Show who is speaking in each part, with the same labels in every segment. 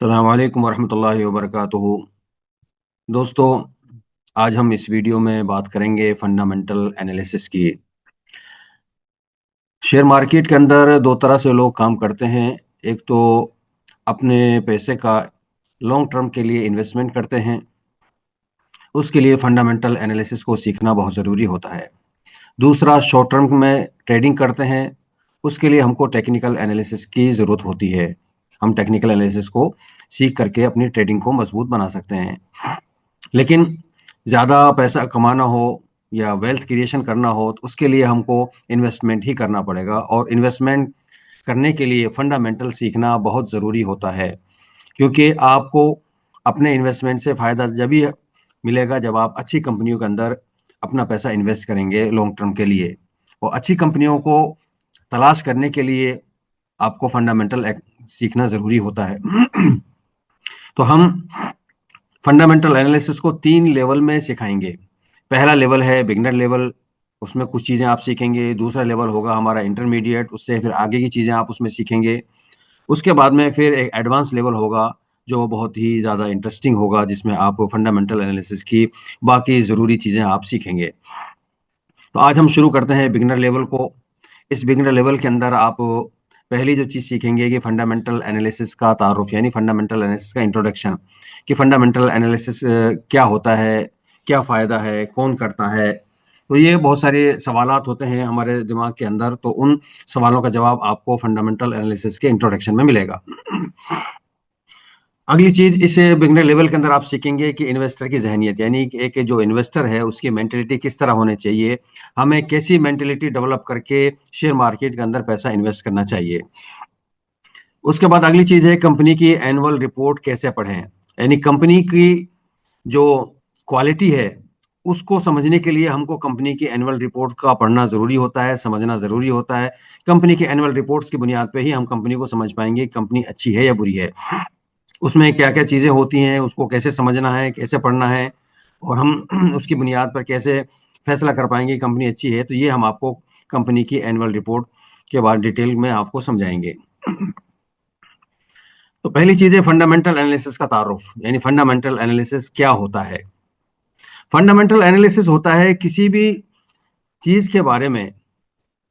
Speaker 1: अस्सलाम वालेकुम वरहमतुल्लाहि वबरकातुहू। दोस्तों, आज हम इस वीडियो में बात करेंगे फंडामेंटल एनालिसिस की। शेयर मार्केट के अंदर दो तरह से लोग काम करते हैं। एक तो अपने पैसे का लॉन्ग टर्म के लिए इन्वेस्टमेंट करते हैं, उसके लिए फंडामेंटल एनालिसिस को सीखना बहुत ज़रूरी होता है। दूसरा, शॉर्ट टर्म में ट्रेडिंग करते हैं, उसके लिए हमको टेक्निकल एनालिसिस की ज़रूरत होती है। हम टेक्निकल एनालिसिस को सीख करके अपनी ट्रेडिंग को मजबूत बना सकते हैं। लेकिन ज़्यादा पैसा कमाना हो या वेल्थ क्रिएशन करना हो तो उसके लिए हमको इन्वेस्टमेंट ही करना पड़ेगा, और इन्वेस्टमेंट करने के लिए फंडामेंटल सीखना बहुत ज़रूरी होता है। क्योंकि आपको अपने इन्वेस्टमेंट से फ़ायदा जब ही मिलेगा जब आप अच्छी कंपनियों के अंदर अपना पैसा इन्वेस्ट करेंगे लॉन्ग टर्म के लिए। और अच्छी कंपनियों को तलाश करने के लिए आपको फंडामेंटल सीखना ज़रूरी होता है। तो हम फंडामेंटल एनालिसिस को 3 लेवल में सिखाएंगे। पहला लेवल है बिगिनर लेवल, उसमें कुछ चीज़ें आप सीखेंगे। दूसरा लेवल होगा हमारा इंटरमीडिएट, उससे फिर आगे की चीज़ें आप उसमें सीखेंगे। उसके बाद में फिर एक एडवांस लेवल होगा जो बहुत ही ज़्यादा इंटरेस्टिंग होगा, जिसमें आप फंडामेंटल एनालिसिस की बाकी ज़रूरी चीज़ें आप सीखेंगे। तो आज हम शुरू करते हैं बिगिनर लेवल को। इस बिगिनर लेवल के अंदर आप पहली जो चीज़ सीखेंगे कि फंडामेंटल एनालिसिस का तारुफ, यानी फंडामेंटल एनालिसिस का इंट्रोडक्शन, कि फंडामेंटल एनालिसिस क्या होता है, क्या फ़ायदा है, कौन करता है। तो ये बहुत सारे सवालात होते हैं हमारे दिमाग के अंदर, तो उन सवालों का जवाब आपको फंडामेंटल एनालिसिस के इंट्रोडक्शन में मिलेगा। अगली चीज़, इस बिगिनर लेवल के अंदर आप सीखेंगे कि इन्वेस्टर की ज़हनियत, यानी कि एक जो इन्वेस्टर है उसकी मेंटालिटी किस तरह होनी चाहिए, हमें कैसी मेंटालिटी डेवलप करके शेयर मार्केट के अंदर पैसा इन्वेस्ट करना चाहिए। उसके बाद अगली चीज़ है कंपनी की एनुअल रिपोर्ट कैसे पढ़ें, यानी कंपनी की जो क्वालिटी है उसको समझने के लिए हमको कंपनी की एनुअल रिपोर्ट का पढ़ना ज़रूरी होता है, समझना ज़रूरी होता है। कंपनी की एनुअल रिपोर्ट्स की बुनियाद पे ही हम कंपनी को समझ पाएंगे कि कंपनी अच्छी है या बुरी है। उसमें क्या-क्या चीज़ें होती हैं, उसको कैसे समझना है, कैसे पढ़ना है, और हम उसकी बुनियाद पर कैसे फैसला कर पाएँगे कि कंपनी अच्छी है। तो ये हम आपको कंपनी की एनुअल रिपोर्ट के बाद डिटेल में आपको समझाएँगे। तो पहली चीज़ है फंडामेंटल एनालिसिस का तारुफ, यानी फंडामेंटल एनालिसिस क्या होता है? फंडामेंटल एनालिसिस होता है किसी भी चीज़ के बारे में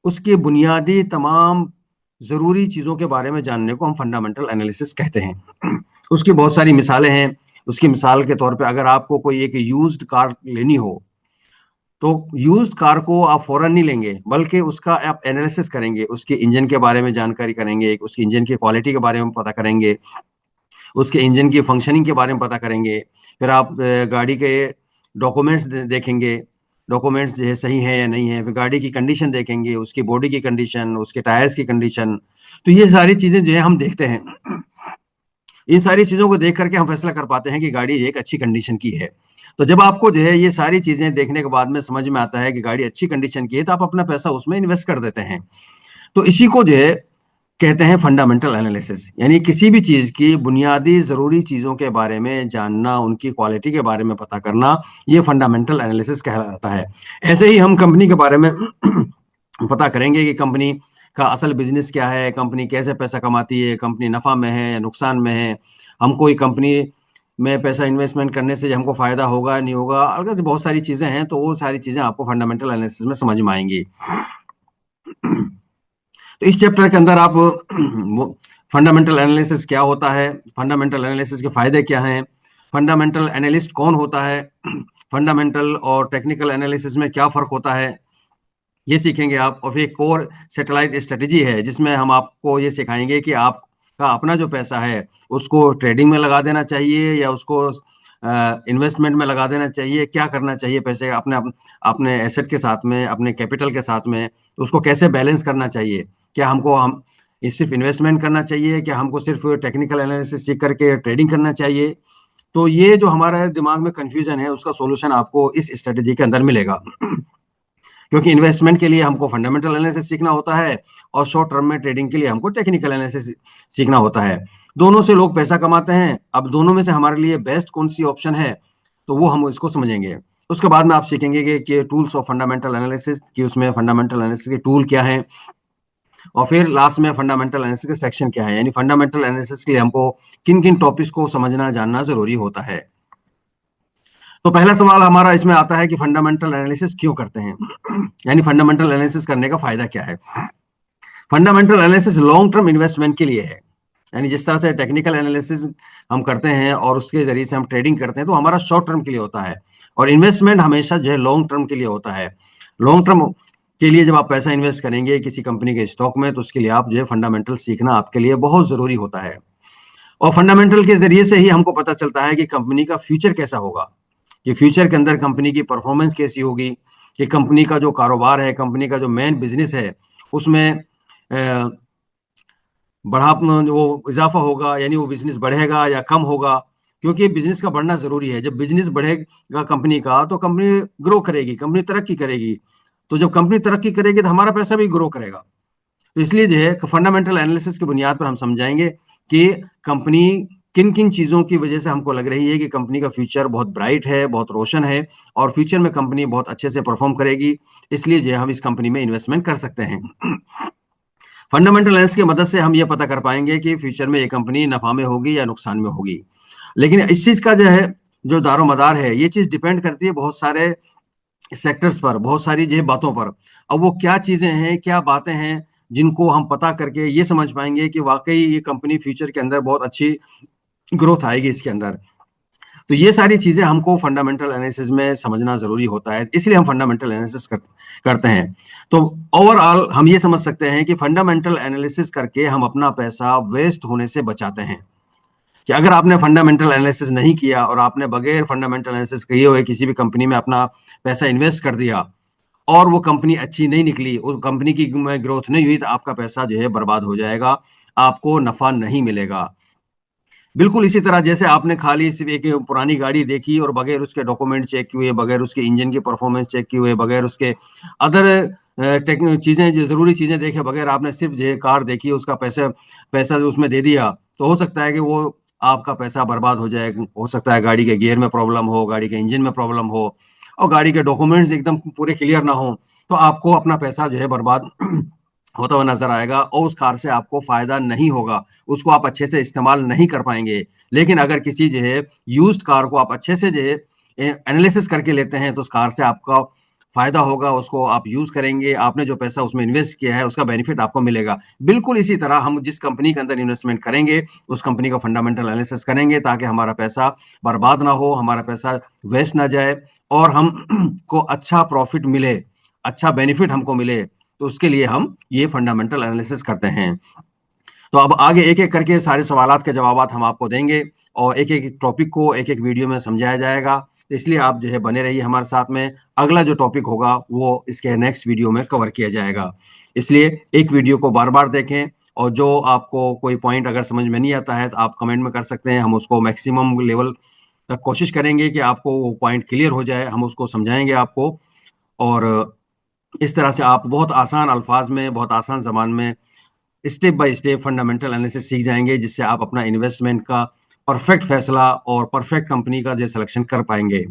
Speaker 1: उसके बुनियादी तमाम ज़रूरी चीज़ों के बारे में जानने को हम फंडामेंटल एनालिसिस कहते हैं। उसकी बहुत सारी मिसालें हैं। उसकी मिसाल के तौर पे अगर आपको कोई एक यूज्ड कार लेनी हो, तो यूज्ड कार को आप फ़ौरन नहीं लेंगे, बल्कि उसका आप एनालिसिस करेंगे, उसके इंजन के बारे में जानकारी करेंगे, उसकी इंजन की क्वालिटी के बारे में पता करेंगे, उसके इंजन की फंक्शनिंग के बारे में पता करेंगे। फिर आप गाड़ी के डॉक्यूमेंट्स देखेंगे, डॉक्यूमेंट्स जो है सही है या नहीं है। फिर गाड़ी की कंडीशन देखेंगे, उसकी बॉडी की कंडीशन, उसके टायर्स की कंडीशन। तो ये सारी चीज़ें जो है हम देखते हैं। इन सारी चीज़ों को देख करके हम फैसला कर पाते हैं कि गाड़ी एक अच्छी कंडीशन की है। तो जब आपको जो है ये सारी चीज़ें देखने के बाद में समझ में आता है कि गाड़ी अच्छी कंडीशन की है, तो आप अपना पैसा उसमें इन्वेस्ट कर देते हैं। तो इसी को जो है कहते हैं फंडामेंटल एनालिसिस, यानी किसी भी चीज़ की बुनियादी ज़रूरी चीज़ों के बारे में जानना, उनकी क्वालिटी के बारे में पता करना, ये फंडामेंटल एनालिसिस कहलाता है। ऐसे ही हम कंपनी के बारे में पता करेंगे कि कंपनी का असल बिजनेस क्या है, कंपनी कैसे पैसा कमाती है, कंपनी नफ़ा में है या नुकसान में है, हम कोई कंपनी में पैसा इन्वेस्टमेंट करने से हमको फ़ायदा होगा नहीं होगा, अलग से बहुत सारी चीज़ें हैं। तो वो सारी चीज़ें आपको फंडामेंटल एनालिसिस में समझ में आएंगी। तो इस चैप्टर के अंदर आप फंडामेंटल एनालिसिस क्या होता है, फंडामेंटल एनालिसिस के फायदे क्या हैं, फंडामेंटल एनालिस्ट कौन होता है, फंडामेंटल और टेक्निकल एनालिसिस में क्या फ़र्क होता है, ये सीखेंगे आप। और फिर एक कोर सैटेलाइट स्ट्रेटजी है जिसमें हम आपको ये सिखाएंगे कि आपका अपना जो पैसा है उसको ट्रेडिंग में लगा देना चाहिए या उसको इन्वेस्टमेंट में लगा देना चाहिए, क्या करना चाहिए पैसे अपने अपने एसेट के साथ में, अपने कैपिटल के साथ में, तो उसको कैसे बैलेंस करना चाहिए। क्या हमको हम ये सिर्फ इन्वेस्टमेंट करना चाहिए, क्या हमको सिर्फ टेक्निकल एनालिसिस सीख करके ट्रेडिंग करना चाहिए। तो ये जो हमारा दिमाग में कंफ्यूजन है उसका सॉल्यूशन आपको इस स्ट्रेटजी के अंदर मिलेगा। क्योंकि इन्वेस्टमेंट के लिए हमको फंडामेंटल एनालिसिस सीखना होता है, और शॉर्ट टर्म में ट्रेडिंग के लिए हमको टेक्निकल एनालिसिस सीखना होता है। दोनों से लोग पैसा कमाते हैं, अब दोनों में से हमारे लिए बेस्ट कौन सी ऑप्शन है, तो वो हम इसको समझेंगे। उसके बाद में आप सीखेंगे कि टूल्स ऑफ फंडामेंटल एनालिसिस, कि उसमें फंडामेंटल एनालिसिस के टूल क्या हैं, और फिर लास्ट में फंडामेंटल एनालिसिस का सेक्शन क्या है, यानी फंडामेंटल एनालिसिस के लिए हमको किन किन टॉपिक्स को समझना जानना जरूरी होता है। तो पहला सवाल हमारा इसमें आता है कि फंडामेंटल एनालिसिस क्यों करते हैं, यानी फंडामेंटल एनालिसिस करने का फायदा क्या है। Fundamental analysis long term investment के लिए है, यानी जिस तरह से टेक्निकल एनालिसिस हम करते हैं और उसके जरिए से हम ट्रेडिंग करते हैं तो हमारा शॉर्ट टर्म के लिए होता है, और इन्वेस्टमेंट हमेशा जो है लॉन्ग टर्म के लिए होता है। लॉन्ग टर्म के लिए जब आप पैसा इन्वेस्ट करेंगे किसी कंपनी के स्टॉक में, तो उसके लिए आप जो है फंडामेंटल सीखना आपके लिए बहुत जरूरी होता है। और फंडामेंटल के जरिए से ही हमको पता चलता है कि कंपनी का फ्यूचर कैसा होगा, कि फ्यूचर के अंदर कंपनी की परफॉर्मेंस कैसी होगी, कि कंपनी का जो कारोबार है, कंपनी का जो मेन बिजनेस है, उसमें बढ़ा वो इजाफा होगा, यानी वो बिजनेस बढ़ेगा या कम होगा, क्योंकि बिजनेस का बढ़ना जरूरी है। जब बिजनेस बढ़ेगा कंपनी का तो कंपनी ग्रो करेगी, कंपनी तरक्की करेगी। तो जब कंपनी तरक्की करेगी तो हमारा पैसा भी ग्रो करेगा। तो इसलिए जो है फंडामेंटल एनालिसिस की बुनियाद पर हम समझाएंगे कि कंपनी किन किन चीजों की वजह से हमको लग रही है कि कंपनी का फ्यूचर बहुत ब्राइट है, बहुत रोशन है, और फ्यूचर में कंपनी बहुत अच्छे से परफॉर्म करेगी, इसलिए जो है हम इस कंपनी में इन्वेस्टमेंट कर सकते हैं। फंडामेंटल एनालिसिस की मदद से हम ये पता कर पाएंगे कि फ्यूचर में ये कंपनी नफा में होगी या नुकसान में होगी। लेकिन इस चीज का जो है जो दारोमदार है, ये चीज डिपेंड करती है बहुत सारे सेक्टर्स पर, बहुत सारी जो है बातों पर। अब वो क्या चीजें हैं, क्या बातें हैं जिनको हम पता करके ये समझ पाएंगे कि वाकई ये कंपनी फ्यूचर के अंदर बहुत अच्छी ग्रोथ आएगी इसके अंदर। तो ये सारी चीजें हमको फंडामेंटल एनालिसिस में समझना जरूरी होता है, इसलिए हम फंडामेंटल एनालिसिस करते हैं। तो ओवरऑल हम ये समझ सकते हैं कि फंडामेंटल एनालिसिस करके हम अपना पैसा वेस्ट होने से बचाते हैं। कि अगर आपने फंडामेंटल एनालिसिस नहीं किया और आपने बगैर फंडामेंटल एनालिसिस किए हुए किसी भी कंपनी में अपना पैसा इन्वेस्ट कर दिया और वो कंपनी अच्छी नहीं निकली, उस कंपनी की ग्रोथ नहीं हुई, तो आपका पैसा जो है बर्बाद हो जाएगा, आपको नफा नहीं मिलेगा। बिल्कुल इसी तरह जैसे आपने खाली सिर्फ एक पुरानी गाड़ी देखी और बगैर उसके डॉक्यूमेंट चेक किए, बगैर उसके इंजन की परफॉर्मेंस चेक किए हुए, बगैर उसके अदर चीजें जो जरूरी चीजें देखे बगैर आपने सिर्फ जो है कार देखी, उसका पैसा पैसा जो उसमें दे दिया, तो हो सकता है कि वो आपका पैसा बर्बाद हो जाए। हो सकता है गाड़ी के गियर में प्रॉब्लम हो, गाड़ी के इंजन में प्रॉब्लम हो, और गाड़ी के डॉक्यूमेंट्स एकदम पूरे क्लियर ना हो, तो आपको अपना पैसा जो है बर्बाद होता हुआ नजर आएगा और उस कार से आपको फायदा नहीं होगा, उसको आप अच्छे से इस्तेमाल नहीं कर पाएंगे। लेकिन अगर किसी जो है यूज्ड कार को आप अच्छे से जो है एनालिसिस करके लेते हैं तो उस कार से आपका फायदा होगा, उसको आप यूज करेंगे, आपने जो पैसा उसमें इन्वेस्ट किया है उसका बेनिफिट आपको मिलेगा। बिल्कुल इसी तरह हम जिस कंपनी के अंदर इन्वेस्टमेंट करेंगे उस कंपनी का फंडामेंटल एनालिसिस करेंगे ताकि हमारा पैसा बर्बाद ना हो, हमारा पैसा वेस्ट ना जाए, और हम को अच्छा प्रॉफिट मिले, अच्छा बेनिफिट हमको मिले। तो उसके लिए हम ये फंडामेंटल एनालिसिस करते हैं। तो अब आगे एक एक करके सारे सवालात के जवाब हम आपको देंगे और एक एक टॉपिक को एक एक वीडियो में समझाया जाएगा। तो इसलिए आप जो है बने रहिए हमारे साथ में, अगला जो टॉपिक होगा वो इसके नेक्स्ट वीडियो में कवर किया जाएगा। इसलिए एक वीडियो को बार बार देखें, और जो आपको कोई पॉइंट अगर समझ में नहीं आता है तो आप कमेंट में कर सकते हैं, हम उसको मैक्सिमम लेवल तक कोशिश करेंगे कि आपको वो पॉइंट क्लियर हो जाए, हम उसको समझाएंगे आपको। और इस तरह से आप बहुत आसान अल्फाज में, बहुत आसान जबान में step by step fundamental analysis सीख जाएंगे, जिससे आप अपना इन्वेस्टमेंट का परफेक्ट फैसला और परफेक्ट कंपनी का जो सिलेक्शन कर पाएंगे।